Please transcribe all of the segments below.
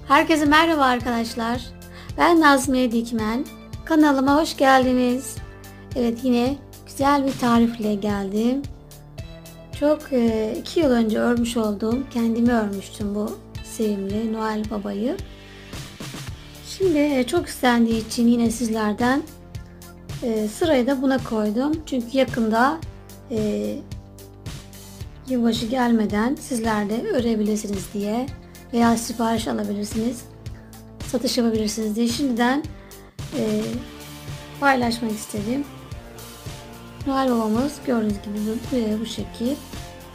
Herkese merhaba arkadaşlar. Ben Nazmiye Dikmen. Kanalıma hoş geldiniz. Evet, yine güzel bir tarifle geldim. 2 yıl önce örmüş olduğum, kendimi örmüştüm bu sevimli Noel Baba'yı. Şimdi çok istendiği için yine sizlerden sırayı da buna koydum. Çünkü yakında yılbaşı gelmeden sizler de örebilirsiniz diye veya sipariş alabilirsiniz, satış yapabilirsiniz diye şimdiden paylaşmak istedim. Noel Babamız gördüğünüz gibi bu şekil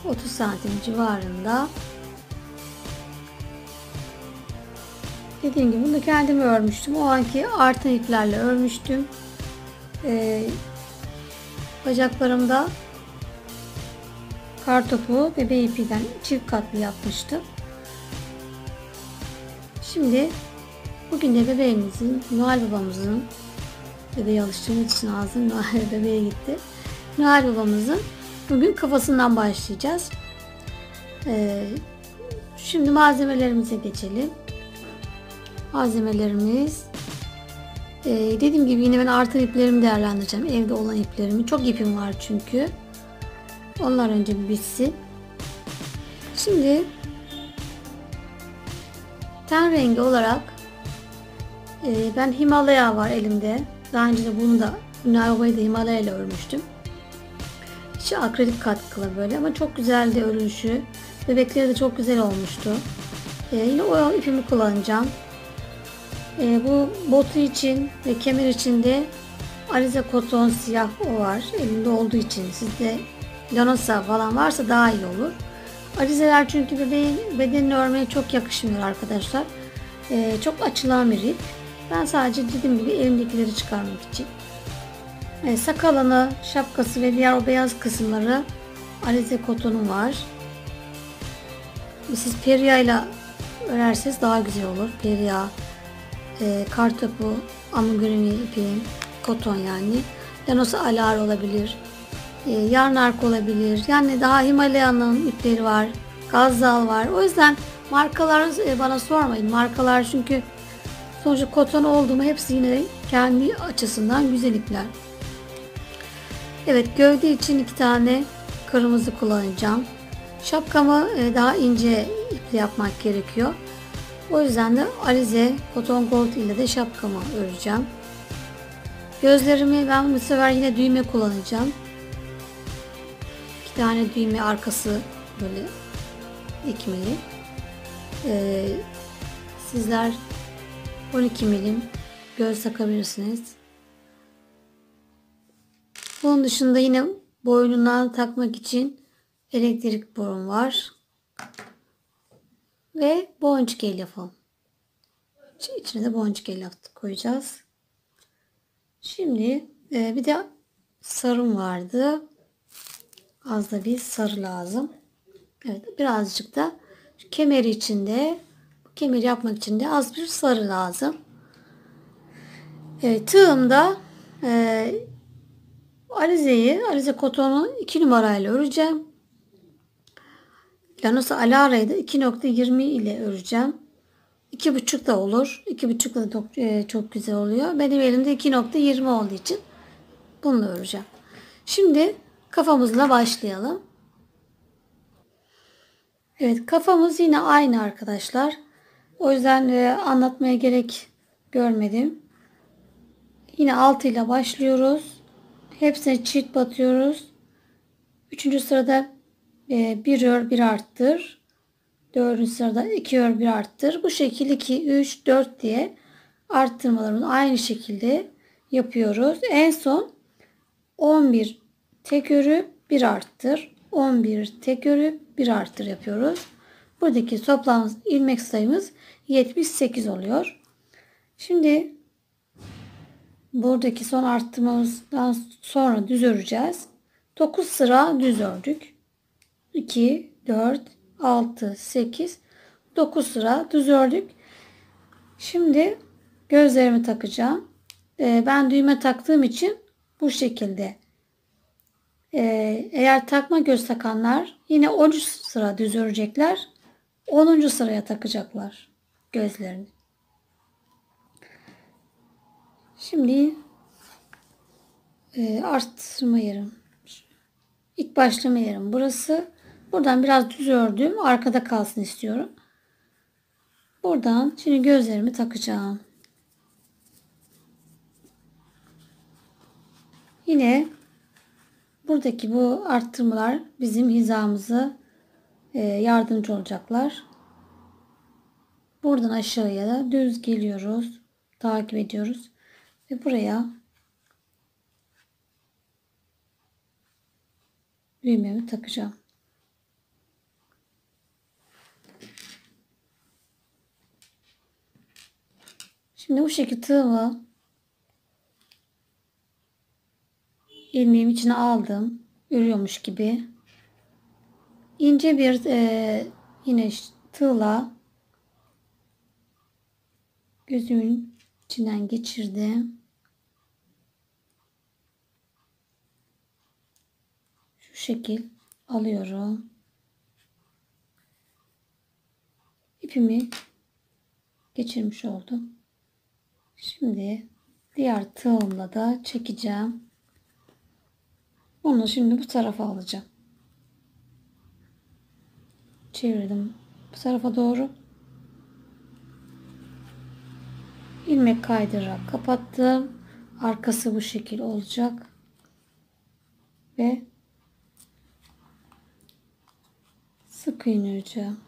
30 santim civarında. Dediğim gibi bunu kendim örmüştüm. O anki artan iplerle örmüştüm. Bacaklarımda kartopu bebe ipinden çift katlı yapmıştım. Şimdi bugün de bebeğimizin, Noel Babamızın, bebeğe alıştığımız için ağzım Noel bebeğe gitti. Noel Babamızın bugün kafasından başlayacağız. Şimdi malzemelerimize geçelim. Malzemelerimiz, dediğim gibi yine ben artan iplerimi değerlendireceğim. Evde olan iplerimi. Çok ipim var çünkü. Onlar önce bir bitsin. Şimdi ten rengi olarak ben Himalaya var elimde. Daha önce de bunu da Noel Baba'yı da Himalaya ile örmüştüm. İçi akrilik katkılı böyle ama çok güzeldi örülüşü. Bebekleri de çok güzel olmuştu. Yine o ipimi kullanacağım. Bu botu için ve kemer için de Alize Koton siyah o var. Elimde olduğu için sizde Lanosa falan varsa daha iyi olur. Alizeler çünkü bebeğin bedenini örmeye çok yakışmıyor arkadaşlar. Çok açılan bir ip. Ben sadece dediğim gibi elimdekileri çıkarmak için. Sakalını, şapkası ve diğer o beyaz kısımları Alize Koton'um var. Siz Peria ile örerseniz daha güzel olur. Peria, kartopu, amigurumi ipi, koton yani. Lanosa alar olabilir. Yarn ark olabilir. Yani daha Himalaya'nın ipleri var. Gazzal var. O yüzden markaları bana sormayın. Markalar çünkü sonuçta koton oldu mu hepsi yine kendi açısından güzel ipler. Evet, gövde için 2 tane kırmızı kullanacağım. Şapkamı daha ince iple yapmak gerekiyor. O yüzden de Alize Cotton Gold ile de şapkamı öreceğim. Gözlerimi ben bu sefer yine düğme kullanacağım. 2 tane düğme arkası böyle dikmeli. Sizler 12 milim göz takabilirsiniz. Bunun dışında yine boynundan takmak için elektrik borum var. Ve boncuk elyafım. İçine de boncuk elyaf koyacağız. Şimdi bir de sarım vardı. Az da bir sarı lazım. Evet, birazcık da kemeri içinde, kemeri yapmak için de az bir sarı lazım. Evet, tığımda Alize Koton'u 2 numarayla öreceğim. Lanosa Alara'yı da 2.20 ile öreceğim. 2.5 da olur. 2.5 da çok güzel oluyor. Benim elimde 2.20 olduğu için bununla öreceğim. Şimdi kafamızla başlayalım. Evet, kafamız yine aynı arkadaşlar. O yüzden anlatmaya gerek görmedim. Yine 6 ile başlıyoruz. Hepsine çift batıyoruz. 3. sırada 1 ör 1 arttır. 4. sırada 2 ör 1 arttır. Bu şekilde 2, 3, 4 diye arttırmalarımızı aynı şekilde yapıyoruz. En son 11 tek örüp 1 arttır. 11 tek örüp 1 arttır yapıyoruz. Buradaki toplam ilmek sayımız 78 oluyor. Şimdi buradaki son arttırmamızdan sonra düz öreceğiz. 9 sıra düz ördük. 2, 4, 6, 8, 9 sıra düz ördük. Şimdi gözlerimi takacağım. Ben düğme taktığım için bu şekilde. Eğer takma göz takanlar yine 13 sıra düz örecekler. 10. sıraya takacaklar. gözlerini. Şimdi arttırma yerim. İlk başlama yerim burası. Buradan biraz düz ördüm. Arkada kalsın istiyorum. Buradan şimdi gözlerimi takacağım. Yine buradaki bu arttırmalar bizim hizamızı yardımcı olacaklar. Buradan aşağıya da düz geliyoruz. Takip ediyoruz. Ve buraya düğmemi takacağım. Şimdi bu şekilde tığımı ilmeğim içine aldım. Örüyormuş gibi. İnce bir yine tığla gözümün içinden geçirdim. Şu şekil alıyorum. İpimi geçirmiş oldum. Şimdi diğer tığımla da çekeceğim. Onu şimdi bu tarafa alacağım. Çevirdim bu tarafa doğru. İlmek kaydırarak kapattım. Arkası bu şekil olacak. Ve sık iğne öreceğim.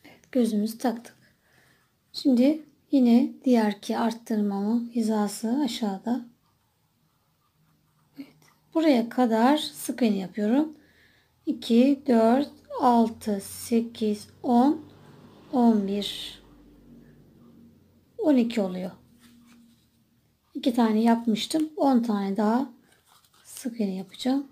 Evet, gözümüzü taktık. Şimdi yine diğerki arttırmamın hizası aşağıda. Evet, buraya kadar sık iğne yapıyorum. 2, 4, 6, 8, 10, 11, 12 oluyor. 2 tane yapmıştım. 10 tane daha sık iğne yapacağım.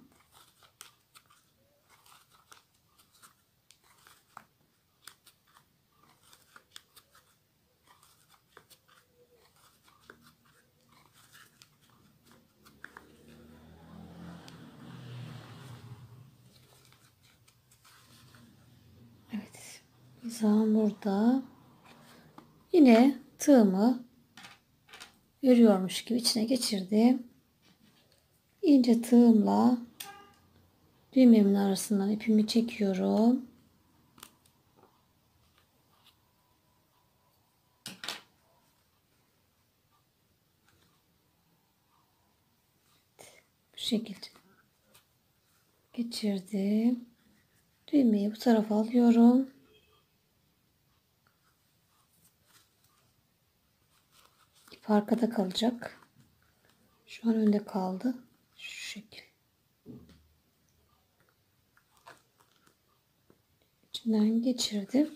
Evet. Hizam burada. Yine tığımı örüyormuş gibi içine geçirdim. İnce tığımla düğmemin arasından ipimi çekiyorum. Bu şekilde geçirdim. Düğmeyi bu tarafa alıyorum. İp arkada kalacak. Şu an önde kaldı. Şu şekil. İçinden geçirdim.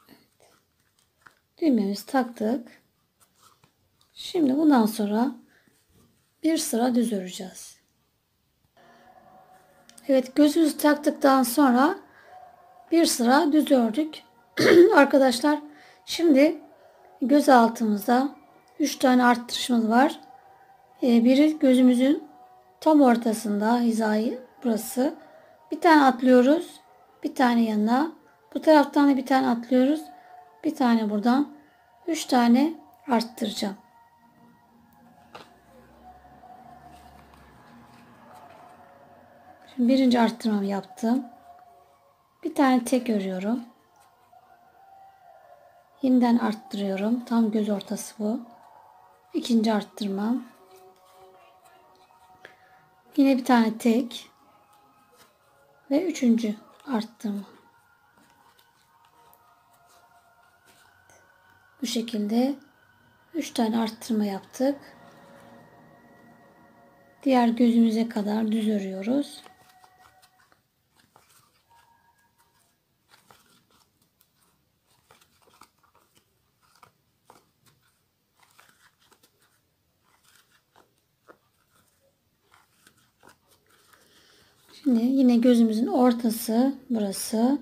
Evet. Düğmemizi taktık. Şimdi bundan sonra bir sıra düz öreceğiz. Evet, gözümüzü taktıktan sonra bir sıra düz ördük. Arkadaşlar, şimdi göz altımızda 3 tane arttırışımız var. Biri gözümüzün tam ortasında, hizayı burası. Bir tane atlıyoruz. Bir tane yanına. Bu taraftan da bir tane atlıyoruz. Bir tane buradan. 3 tane arttıracağım. Şimdi birinci arttırmamı yaptım. Bir tane tek örüyorum. Yeniden arttırıyorum. Tam göz ortası bu. İkinci arttırmam. Yine bir tane tek. Ve üçüncü arttırma. Bu şekilde 3 tane arttırma yaptık. Diğer gözümüze kadar düz örüyoruz. Şimdi yine gözümüzün ortası burası.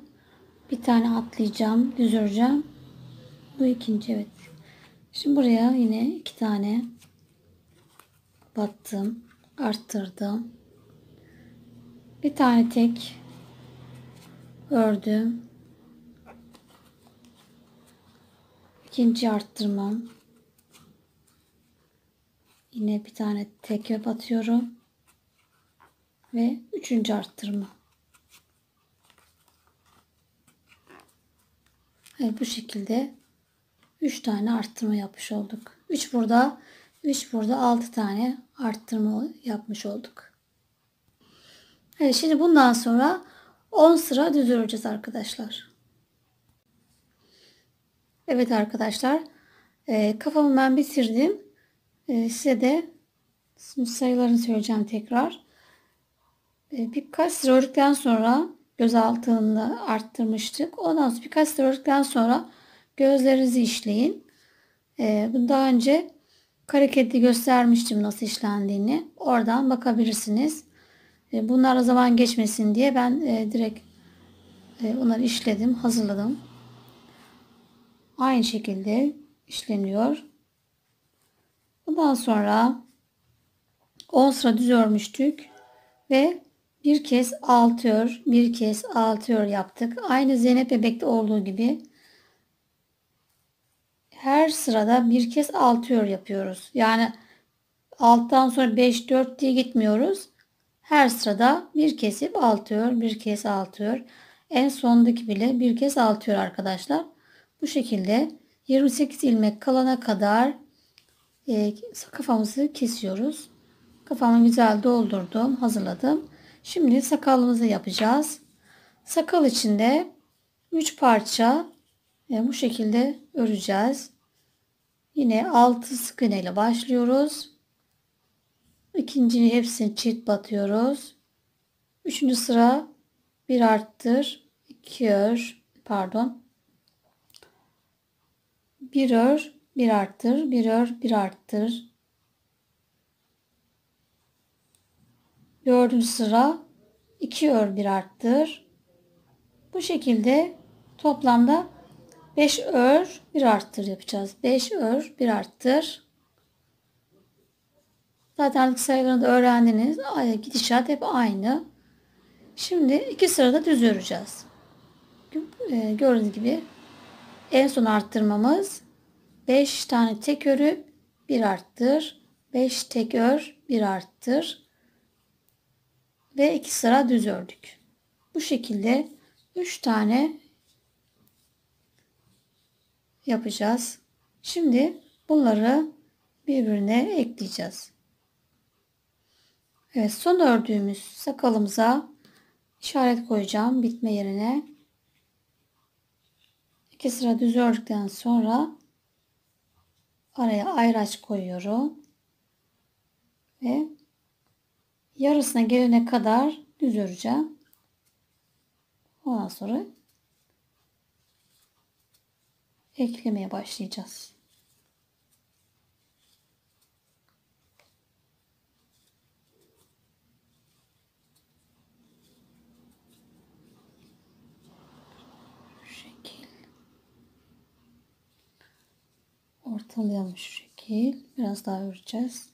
Bir tane atlayacağım, düz öreceğim. Bu ikinci, evet. Şimdi buraya yine 2 tane battım, arttırdım. Bir tane tek ördüm. İkinci arttırmam. Yine bir tane tek batıyorum. Ve üçüncü arttırma. Evet, bu şekilde 3 tane arttırma yapmış olduk. 3 burada, 3 burada, 6 tane arttırma yapmış olduk. Evet, şimdi bundan sonra 10 sıra düz öreceğiz arkadaşlar. Evet arkadaşlar, kafamı ben bitirdim. Size de sayılarını söyleyeceğim tekrar. Birkaç sıra ördükten sonra göz altını arttırmıştık. Ondan sonra birkaç sıra ördükten sonra gözlerinizi işleyin. Bunu daha önce kare kedi göstermiştim nasıl işlendiğini. Oradan bakabilirsiniz. Bunlarla zaman geçmesin diye ben direkt onları işledim, hazırladım. Aynı şekilde işleniyor. Bundan sonra 10 sıra düz örmüştük ve bir kez 6 ör, bir kez 6 ör yaptık. Aynı Zeynep Bebek'te olduğu gibi her sırada bir kez 6 ör yapıyoruz. Yani alttan sonra 5 4 diye gitmiyoruz. Her sırada bir kesip 6 ör, bir kez 6 ör. En sondaki bile bir kez 6 ör arkadaşlar. Bu şekilde 28 ilmek kalana kadar kafamızı kesiyoruz. Kafamı güzel doldurdum, hazırladım. Şimdi sakalımızı yapacağız. Sakal içinde 3 parça bu şekilde öreceğiz. Yine 6 sık iğne ile başlıyoruz. İkinci hepsini çift batıyoruz. Üçüncü sıra bir arttır, iki ör, pardon. Bir ör, bir arttır, bir ör, bir arttır. Dördüncü sıra 2 ör, bir arttır. Bu şekilde toplamda 5 ör, bir arttır yapacağız. 5 ör, bir arttır. Zaten artık sayılarını da öğrendiniz. Gidişat hep aynı. Şimdi 2 sırada düz öreceğiz. Gördüğünüz gibi en son arttırmamız 5 tane tek örüp bir arttır. 5 tek ör, bir arttır. Ve 2 sıra düz ördük. Bu şekilde 3 tane yapacağız. Şimdi bunları birbirine ekleyeceğiz. Evet, son ördüğümüz sakalımıza işaret koyacağım bitme yerine. 2 sıra düz ördükten sonra araya ayraç koyuyorum. Ve yarısına gelene kadar düz öreceğim. Ondan sonra eklemeye başlayacağız. Şu şekil. Ortalayalım şu şekil. Biraz daha öreceğiz.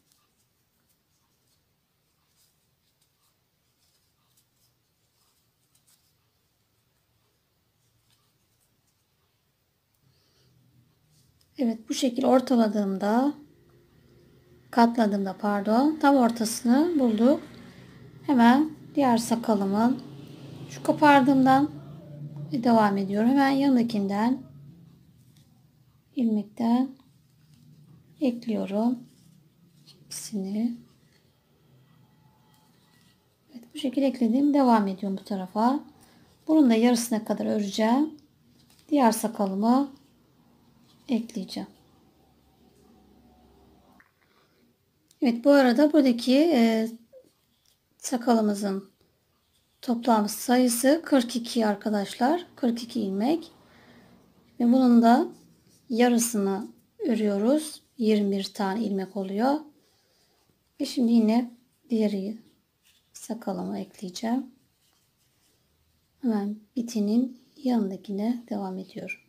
Evet, bu şekil ortaladığımda, katladığımda pardon, tam ortasını bulduk. Hemen diğer sakalımın şu kopardığımdan devam ediyorum. Hemen yanındakinden ilmekten ekliyorum. İkisini. Evet, bu şekilde ekledim. Devam ediyorum bu tarafa. Bunun da yarısına kadar öreceğim. Diğer sakalımı ekleyeceğim. Evet, bu arada buradaki sakalımızın toplam sayısı 42 arkadaşlar. 42 ilmek. Ve bunun da yarısını örüyoruz. 21 tane ilmek oluyor. Ve şimdi yine diğeri sakalımı ekleyeceğim. Hemen bitinin yanındakine devam ediyorum.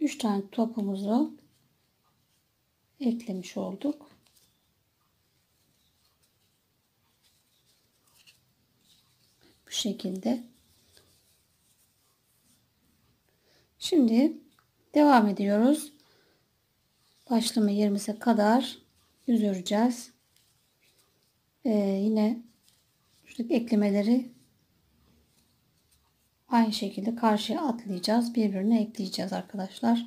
3 tane topumuzu eklemiş olduk. Bu şekilde. Şimdi devam ediyoruz. Başlama yerimize kadar düz öreceğiz. Yine şuradaki eklemeleri aynı şekilde karşıya atlayacağız. Birbirine ekleyeceğiz arkadaşlar.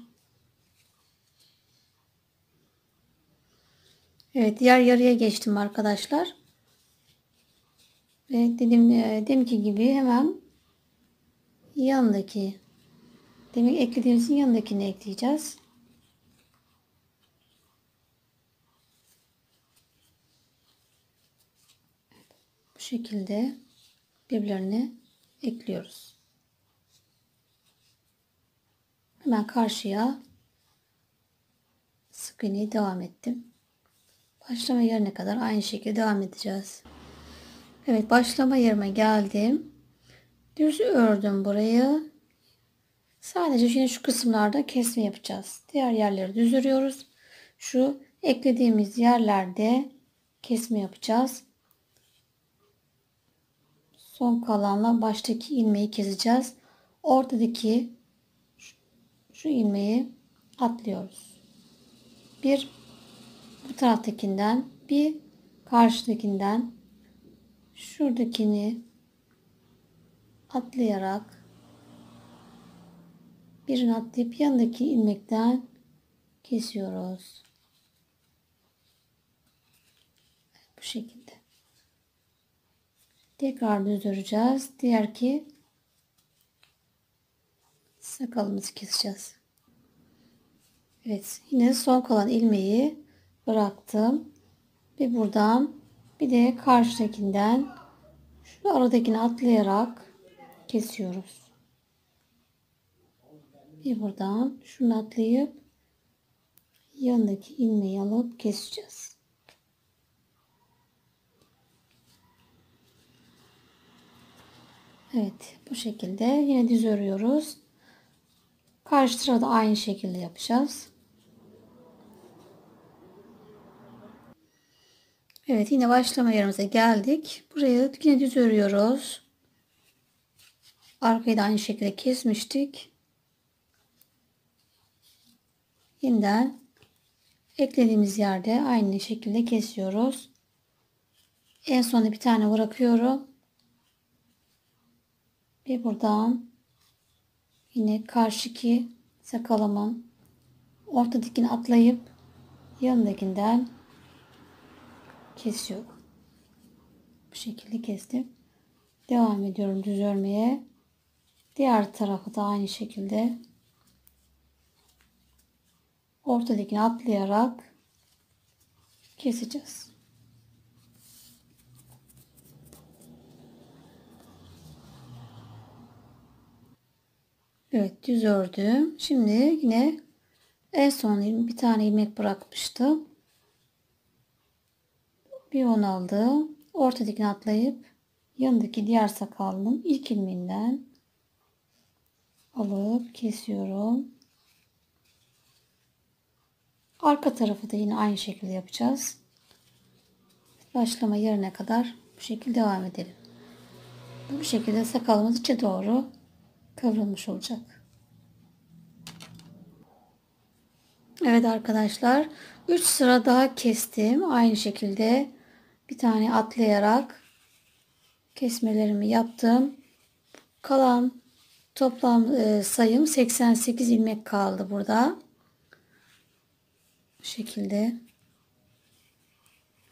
Evet, diğer yarıya geçtim arkadaşlar. Ve deminki gibi hemen yanındaki demin eklediğimizin yanındakini ekleyeceğiz. Bu şekilde birbirlerine ekliyoruz. Hemen karşıya sık iğneyi devam ettim. Başlama yerine kadar aynı şekilde devam edeceğiz. Evet, başlama yerime geldim. Düz ördüm burayı. Sadece şimdi şu kısımlarda kesme yapacağız. Diğer yerleri düz örüyoruz. Şu eklediğimiz yerlerde kesme yapacağız. Son kalanla baştaki ilmeği keseceğiz. Ortadaki şu ilmeği atlıyoruz. Bir bu taraftakinden, bir karşıdakinden şuradakini atlayarak birini atlayıp yanındaki ilmekten kesiyoruz. Bu şekilde. Tekrar düz öreceğiz. Diğer ki sakalımızı keseceğiz. Evet, yine son kalan ilmeği bıraktım. Ve buradan bir de karşıdakinden şu aradakini atlayarak kesiyoruz. Bir buradan şunu atlayıp yanındaki ilmeği alıp keseceğiz. Evet, bu şekilde yine düz örüyoruz. Karşı sırada aynı şekilde yapacağız. Evet, yine başlama yerimize geldik. Burayı yine düz örüyoruz. Arkayı da aynı şekilde kesmiştik. Yeniden eklediğimiz yerde aynı şekilde kesiyoruz. En sonunda bir tane bırakıyorum. Ve buradan yine karşıki sakalımın ortadakini atlayıp yanındakinden kesiyorum. Bu şekilde kestim. Devam ediyorum düz örmeye. Diğer tarafı da aynı şekilde ortadakini atlayarak keseceğiz. Evet, düz ördüm. Şimdi yine en son bir tane ilmek bırakmıştım. Bir onu aldım. Ortadakini atlayıp yanındaki diğer sakalının ilk ilmeğinden alıp kesiyorum. Arka tarafı da yine aynı şekilde yapacağız. Başlama yerine kadar bu şekilde devam edelim. Bu şekilde sakalımız içe doğru kıvrılmış olacak. Evet arkadaşlar, 3 sıra daha kestim. Aynı şekilde bir tane atlayarak kesmelerimi yaptım. Kalan toplam sayım 88 ilmek kaldı burada. Bu şekilde.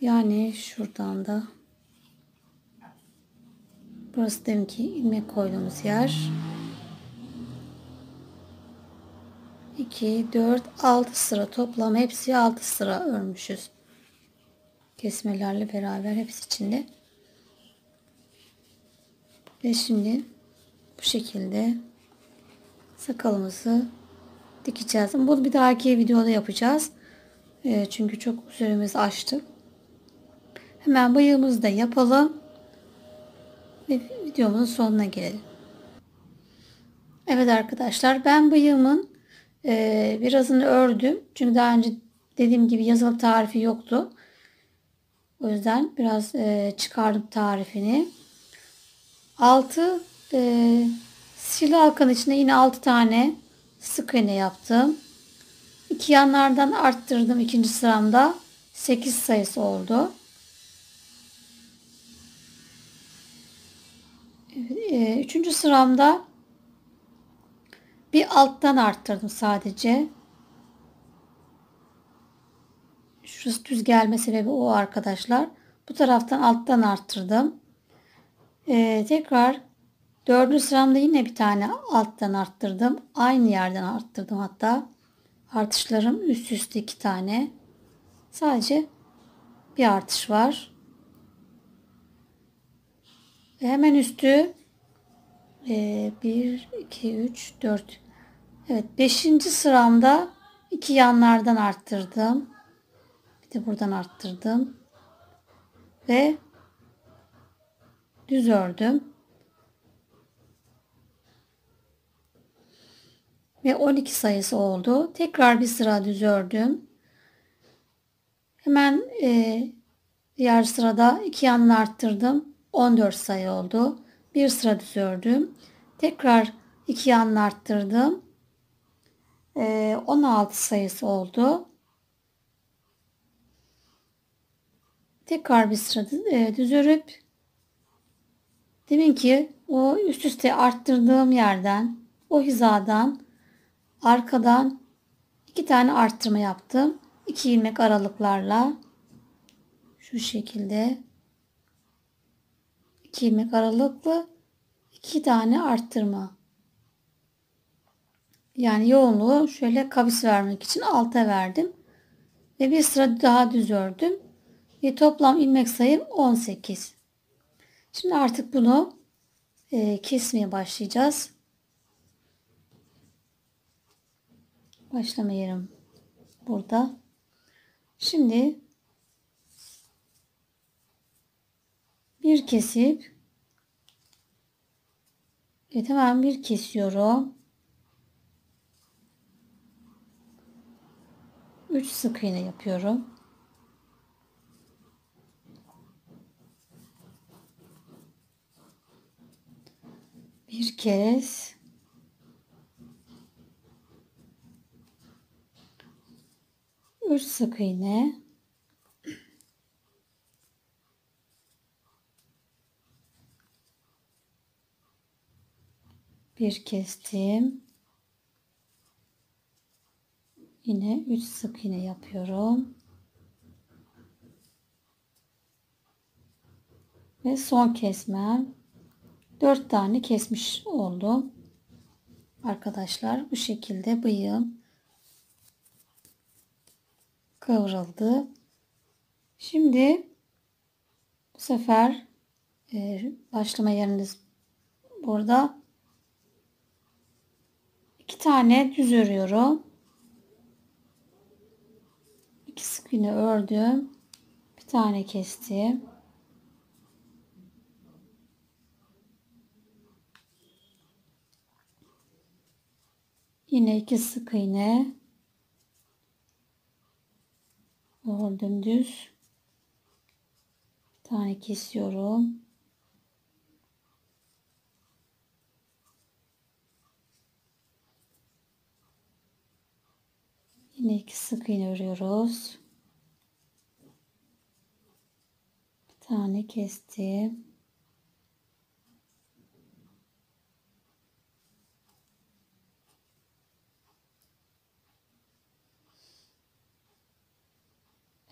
Yani şuradan da burası deminki ilmek koyduğumuz yer. 2, 4, 6 sıra toplam hepsi 6 sıra örmüşüz. Kesmelerle beraber hepsi içinde. Ve şimdi bu şekilde sakalımızı dikeceğiz. Bunu bir dahaki videoda yapacağız. Çünkü çok süremizi aştık. Hemen bıyığımızı da yapalım. Ve videomuzun sonuna gelelim. Evet arkadaşlar, ben bıyığımın Birazını ördüm. Çünkü daha önce dediğim gibi yazılı tarifi yoktu. O yüzden biraz çıkardım tarifini. 6 sihirli halkanın içine yine 6 tane sık iğne yaptım. İki yanlardan arttırdım ikinci sıramda. 8 sayısı oldu. Üçüncü sıramda bir alttan arttırdım sadece. Şurası düz gelme sebebi o arkadaşlar. Bu taraftan alttan arttırdım. Tekrar dördüncü sıramda yine bir tane alttan arttırdım. Aynı yerden arttırdım hatta. Artışlarım üst üste 2 tane. Sadece bir artış var. Ve hemen üstü 1, 2, 3, 4. Evet, 5. sıramda 2 yanlardan arttırdım. Bir de buradan arttırdım. Ve düz ördüm. Ve 12 sayısı oldu. Tekrar bir sıra düz ördüm. Hemen diğer sırada 2 yanını arttırdım. 14 sayı oldu. Bir sıra düz ördüm. Tekrar 2 yanını arttırdım. 16 sayısı oldu. Tekrar bir sıra düz örüp deminki o üst üste arttırdığım yerden, o hizadan arkadan 2 tane arttırma yaptım. 2 ilmek aralıklarla şu şekilde 2 ilmek aralıklı 2 tane arttırma. Yani yoğunluğu şöyle kavis vermek için alta verdim. Ve bir sıra daha düz ördüm. Ve toplam ilmek sayım 18. Şimdi artık bunu kesmeye başlayacağız. Başlama yerim burada. Şimdi bir kesip hemen bir kesiyorum. 3 sık iğne yapıyorum. Bir kez, üç sık iğne, bir kestim. Yine 3 sık iğne yapıyorum. Ve son kesmem. 4 tane kesmiş oldum. Arkadaşlar bu şekilde bıyığım kıvrıldı. Şimdi bu sefer başlama yeriniz burada. 2 tane düz örüyorum. 2 sık iğne ördüm. Bir tane kestim. Yine 2 sık iğne ördüm düz. Bir tane kesiyorum. Yine 2 sık iğne örüyoruz. Bir tane kestim.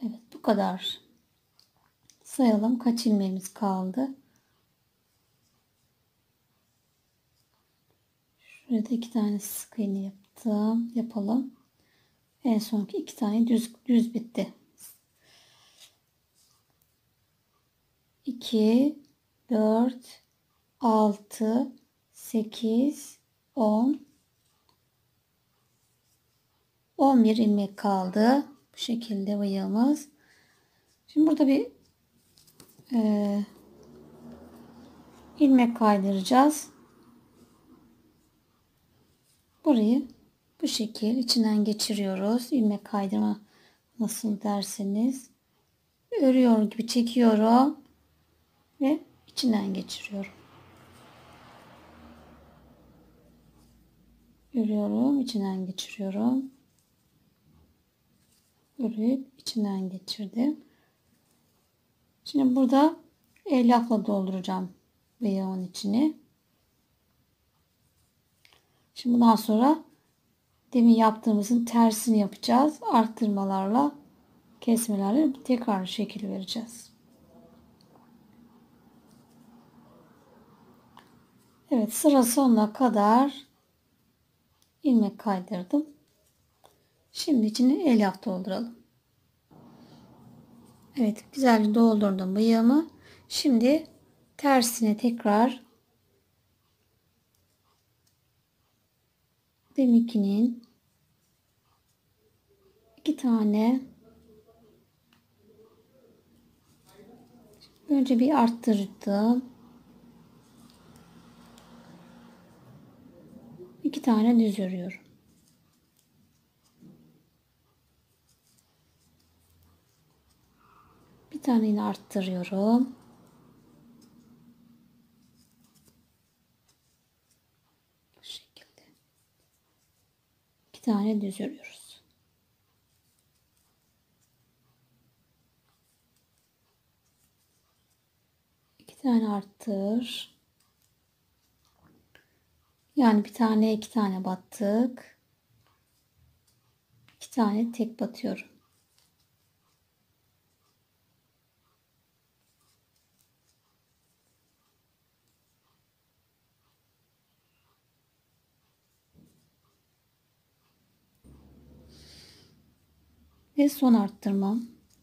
Evet, bu kadar. Sayalım kaç ilmeğimiz kaldı. Şurada 2 tane sık iğne yaptım. Yapalım. En sonki 2 tane düz bitti. 2, 4, 6, 8, 10, 11 ilmek kaldı. Bu şekilde bıyığımız. Şimdi burada bir ilmek kaydıracağız. Burayı Bu şekil içinden geçiriyoruz. İlmek kaydırma nasıl derseniz. Örüyor gibi çekiyorum ve içinden geçiriyorum. Örüyorum, içinden geçiriyorum. Örüp içinden geçirdim. Şimdi burada elyafla dolduracağım bıyığın içini. Şimdi bundan sonra demin yaptığımızın tersini yapacağız. Arttırmalarla, kesmelerle tekrar şekil vereceğiz. Evet, sıra sonuna kadar ilmek kaydırdım. Şimdi içine elyaf dolduralım. Evet, güzelce doldurdum bıyığımı. Şimdi tersine tekrar deminkinin 2 tane önce bir arttırdım. 2 tane düz örüyorum. Bir tane yine arttırıyorum. Bu şekilde. 2 tane düz örüyoruz. İki tane arttır. Yani bir tane 2 tane battık. 2 tane tek batıyorum. Ve son arttırmam.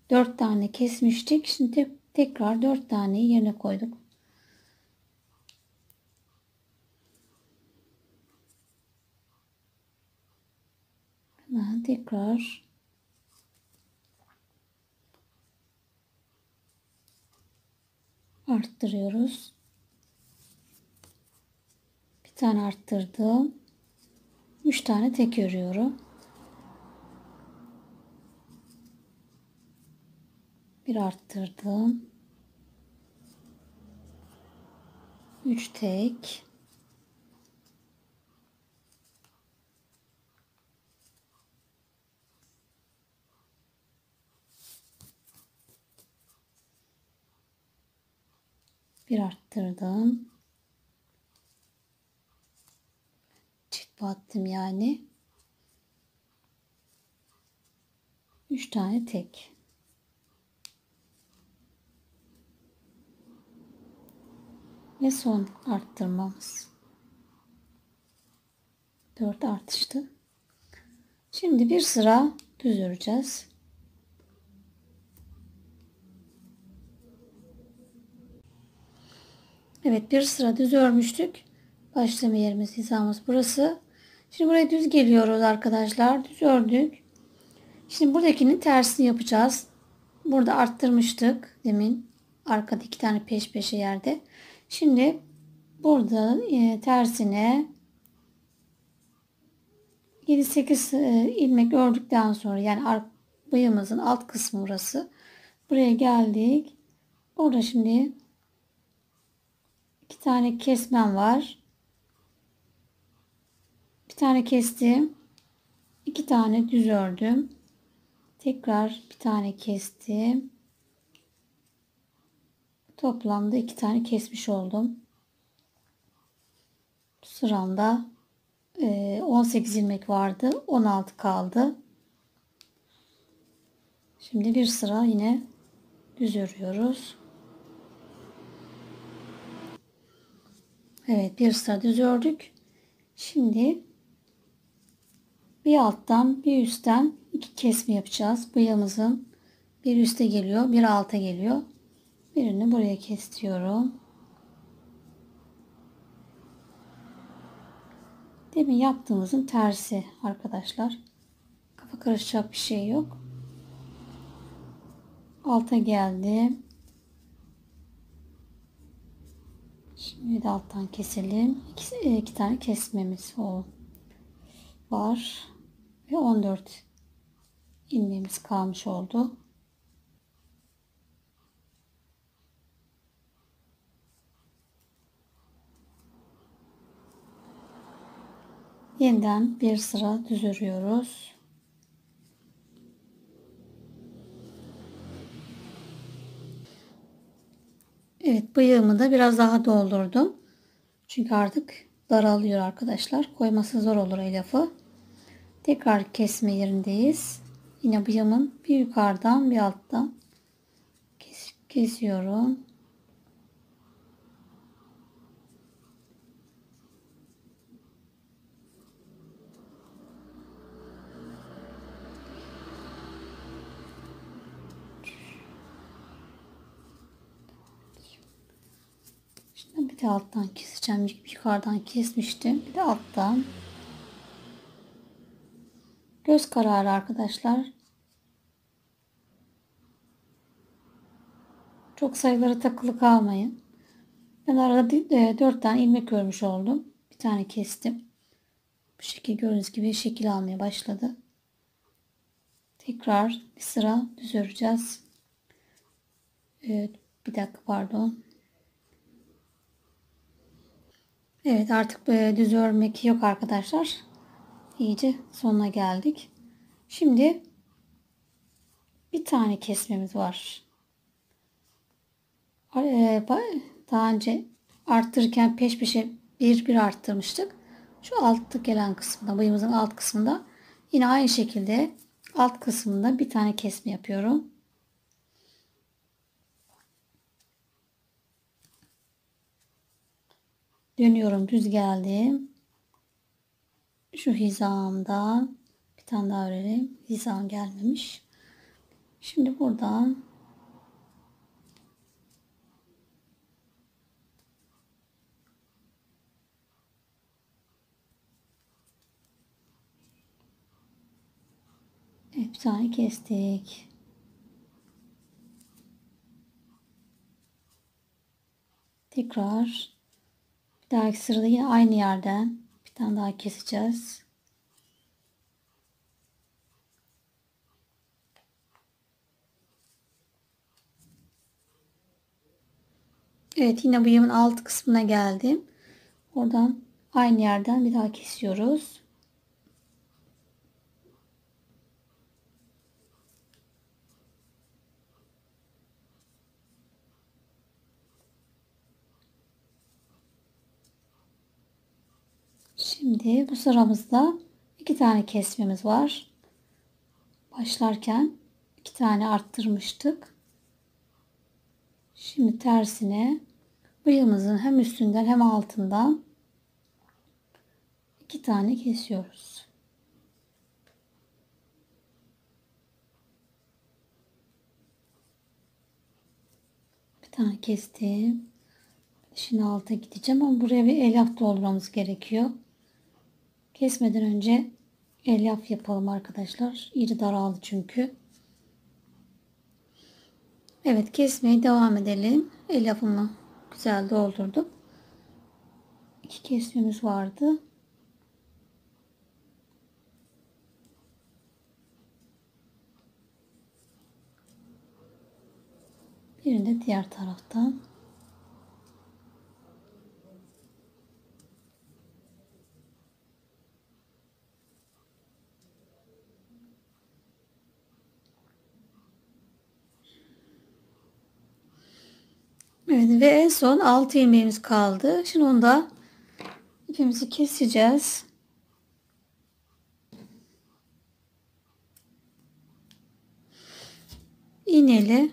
4 tane kesmiştik. Şimdi tekrar 4 taneyi yerine koyduk. Hemen tekrar arttırıyoruz. Bir tane arttırdım. 3 tane tek örüyorum. Bir arttırdım. 3 tek. Bir arttırdım. Çift battım yani. 3 tane tek. Ve son arttırmamız. 4 artıştı. Şimdi bir sıra düz öreceğiz. Evet, bir sıra düz örmüştük. Başlama yerimiz, hizamız burası. Şimdi buraya düz geliyoruz arkadaşlar. Düz ördük. Şimdi buradakinin tersini yapacağız. Burada arttırmıştık demin. Arkada 2 tane peş peşe yerde. Şimdi burada tersine 7-8 ilmek ördükten sonra yani bıyığımızın alt kısmı burası. Buraya geldik. Orada şimdi 2 tane kesmem var. Bir tane kestim. 2 tane düz ördüm. Tekrar bir tane kestim. Toplamda 2 tane kesmiş oldum. Sıramda 18 ilmek vardı. 16 kaldı. Şimdi bir sıra yine düz örüyoruz. Evet, bir sıra düz ördük. Şimdi bir alttan bir üstten 2 kesme yapacağız. Bıyığımızın bir üste geliyor, bir alta geliyor. Birini buraya kesiyorum. Demin yaptığımızın tersi arkadaşlar. Kafa karışacak bir şey yok. Alta geldim. Şimdi de alttan keselim. 2 tane kesmemiz oldu. var. Ve 14 ilmeğimiz kalmış oldu. Yeniden bir sıra düz örüyoruz. Evet, bıyığımı da biraz daha doldurdum. Çünkü artık daralıyor arkadaşlar. Koyması zor olur elyafı. Tekrar kesme yerindeyiz. Yine bıyığımın bir yukarıdan bir alttan kesiyorum. Şimdi bir de alttan keseceğim. Yukarıdan kesmiştim. Bir de alttan. Göz kararı arkadaşlar. Çok sayılara takılı kalmayın. Ben arada 4 tane ilmek örmüş oldum. Bir tane kestim. Bu şekil gördüğünüz gibi şekil almaya başladı. Tekrar bir sıra düz öreceğiz. Evet, bir dakika pardon. Evet, artık düz örmek yok arkadaşlar. İyice sonuna geldik. Şimdi bir tane kesmemiz var. Daha önce arttırırken peş peşe bir arttırmıştık. Şu altta gelen kısmında, bıyığımızın alt kısmında yine aynı şekilde alt kısmında bir tane kesme yapıyorum. Dönüyorum, düz geldim. Şu hizamda bir tane daha örelim. Hizam gelmemiş. Şimdi buradan bir tane kestik. Tekrar bir dahaki sırada yine aynı yerden bir tane daha keseceğiz. Evet, yine bıyığımın alt kısmına geldim. Oradan aynı yerden bir daha kesiyoruz. Şimdi bu sıramızda 2 tane kesmemiz var. Başlarken 2 tane arttırmıştık. Şimdi tersine bıyığımızın hem üstünden hem altından 2 tane kesiyoruz. Bir tane kestim. Şimdi alta gideceğim ama buraya bir elyaf doldurmamız gerekiyor. Kesmeden önce elyaf yapalım arkadaşlar. İri daraldı çünkü. Evet, kesmeye devam edelim. Elyafımı güzel doldurdum. 2 kesmemiz vardı. Birini de diğer taraftan. Evet, ve en son 6 ilmeğimiz kaldı. Şimdi onu da ipimizi keseceğiz. İğneyle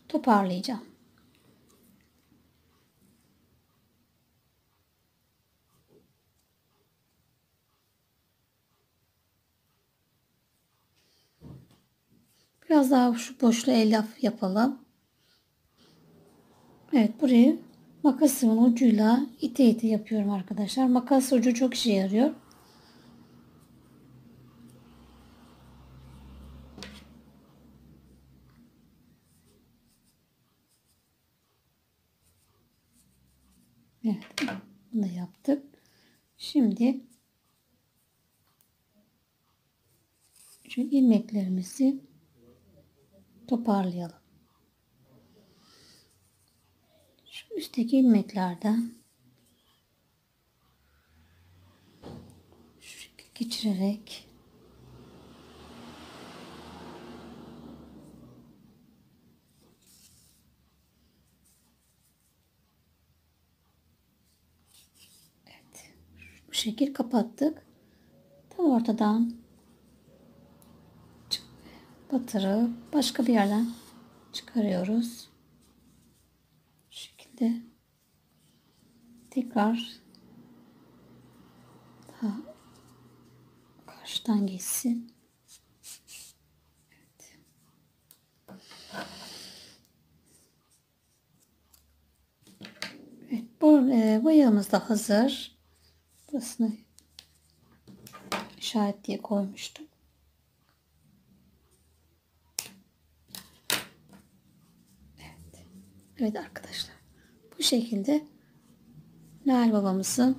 toparlayacağım. Biraz daha şu boşluğa elyaf yapalım. Evet, burayı makasımın ucuyla ite ite yapıyorum arkadaşlar. Makas ucu çok işe yarıyor. Evet, bunu da yaptık. Şimdi şu ilmeklerimizi toparlayalım. Şu üstteki ilmeklerden şu şekilde geçirerek bu şekil kapattık. Tam ortadan batırıp başka bir yerden çıkarıyoruz. Bu şekilde tekrar daha karşıdan geçsin. Evet. Evet, bu yağımız da hazır. Burasını işaret diye koymuştum. Evet. Evet arkadaşlar. Bu şekilde Noel babamızın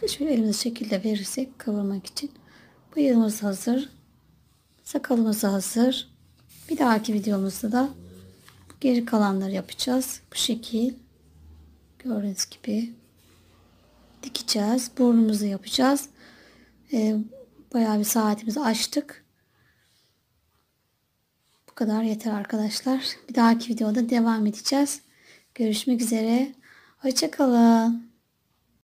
şöyle elimizi şekilde verirsek kavurmak için. Bıyığımız hazır. Sakalımız hazır. Bir dahaki videomuzda da geri kalanları yapacağız. Bu şekil. Gördüğünüz gibi dikeceğiz. Burnumuzu yapacağız. Bayağı bir saatimizi açtık. Bu kadar yeter arkadaşlar. Bir dahaki videoda devam edeceğiz. Görüşmek üzere. Hoşça kalın.